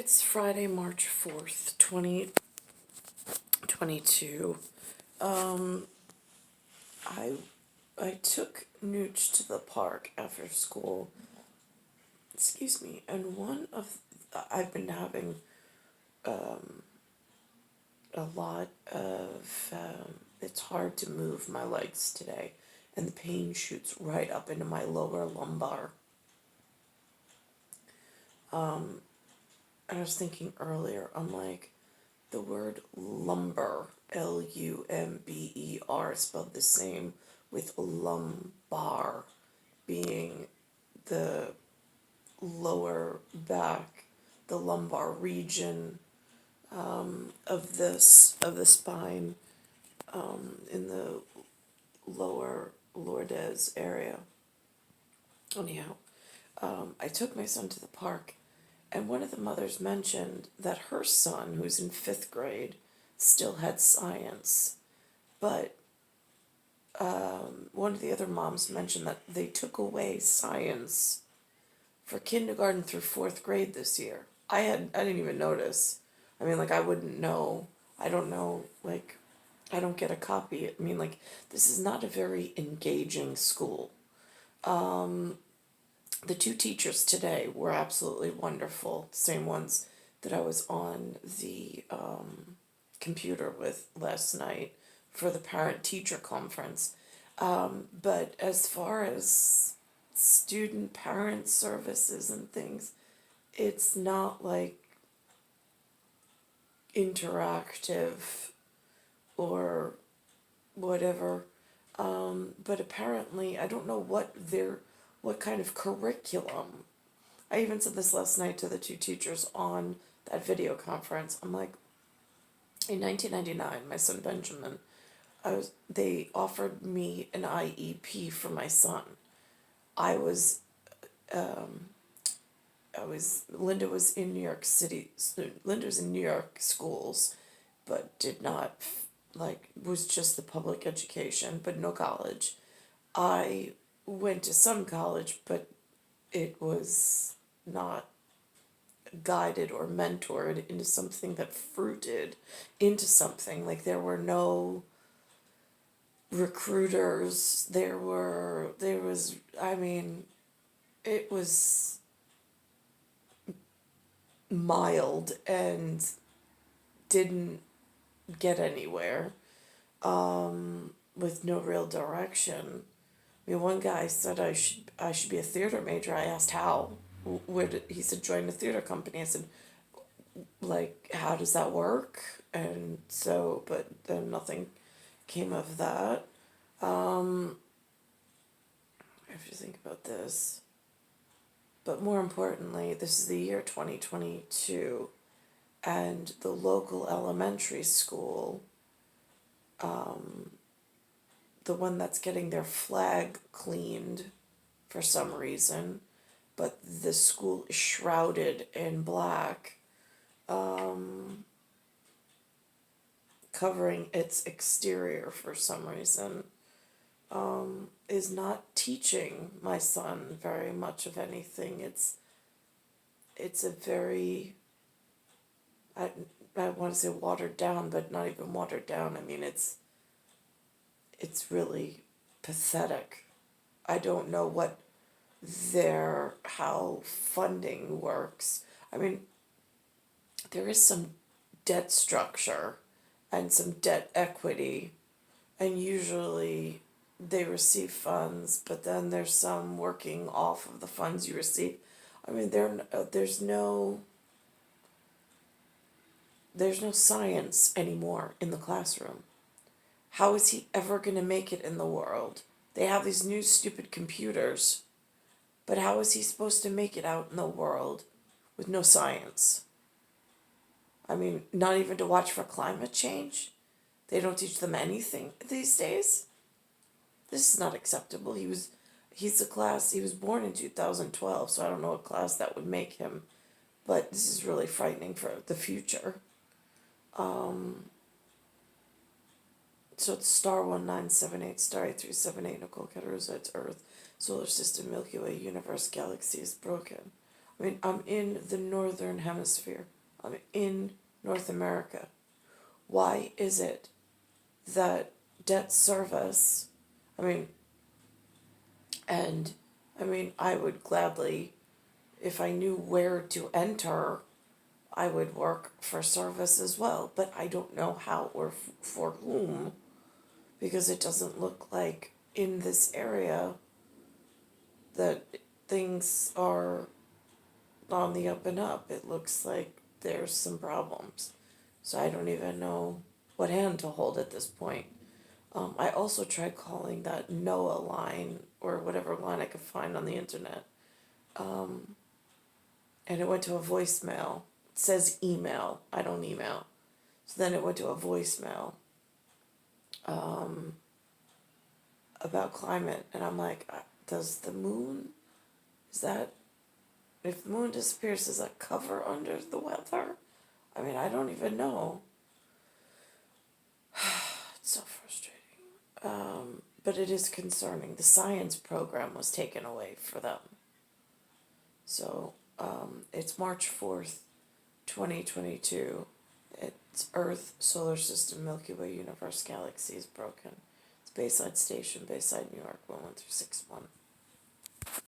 It's Friday, March 4th, 2022. I I took Nooch to the park after school. Excuse me. And I've been having a lot of it's hard to move my legs today, and the pain shoots right up into my lower lumbar. I was thinking earlier, I'm like, the word lumber, Lumber, spelled the same with lumbar being the lower back, the lumbar region of the spine in the lower lordes area. Anyhow, I took my son to the park, and one of the mothers mentioned that her son, who's in fifth grade, still had science. But one of the other moms mentioned that they took away science for kindergarten through fourth grade this year. I didn't even notice. I mean, like, I wouldn't know. I don't know, like, I don't get a copy. I mean, like, this is not a very engaging school. The two teachers today were absolutely wonderful. Same ones that I was on the computer with last night for the parent-teacher conference. But as far as student-parent services and things, it's not like interactive or whatever. But apparently, I don't know what kind of curriculum. I even said this last night to the two teachers on that video conference. I'm like, in 1999, my son Benjamin, they offered me an IEP for my son. Linda was in New York City. Linda was in New York schools, but did not, like, was just the public education, but no college. I went to some college, but it was not guided or mentored into something that fruited into something. Like, there were no recruiters. I mean, it was mild and didn't get anywhere with no real direction. I mean, one guy said I should be a theater major. I asked how. He said join a theater company. I said, like, how does that work? And so, but then nothing came of that. I have to think about this. But more importantly, this is the year 2022, and the local elementary school, the one that's getting their flag cleaned for some reason, but the school is shrouded in black, covering its exterior for some reason, is not teaching my son very much of anything. It's a very, I want to say watered down, but not even watered down. I mean, it's really pathetic. I don't know how funding works. I mean, there is some debt structure and some debt equity, and usually they receive funds, but then there's some working off of the funds you receive. I mean, there's no science anymore in the classroom. How is he ever going to make it in the world? They have these new stupid computers, but how is he supposed to make it out in the world with no science? I mean, not even to watch for climate change? They don't teach them anything these days? This is not acceptable. He was born in 2012, so I don't know what class that would make him, but this is really frightening for the future. So it's star 1978, star 8378, Nicole, Cattaruzza, it's Earth, solar system, Milky Way, universe, galaxy is broken. I mean, I'm in the northern hemisphere. I'm in North America. Why is it that debt service, I mean, and I mean, I would gladly, if I knew where to enter, I would work for service as well, but I don't know how or for whom, because it doesn't look like in this area that things are on the up and up. It looks like there's some problems. So I don't even know what hand to hold at this point. I also tried calling that NOAA line or whatever line I could find on the internet, and it went to a voicemail. It says email. I don't email. So then it went to a voicemail about climate, and I'm like, does the moon, is that, if the moon disappears, does that cover under the weather? I mean, I don't even know. It's so frustrating. But it is concerning. The science program was taken away for them. So it's March 4th, 2022. It's Earth, Solar System, Milky Way, Universe, Galaxy is broken. It's Bayside Station, Bayside, New York, 11361.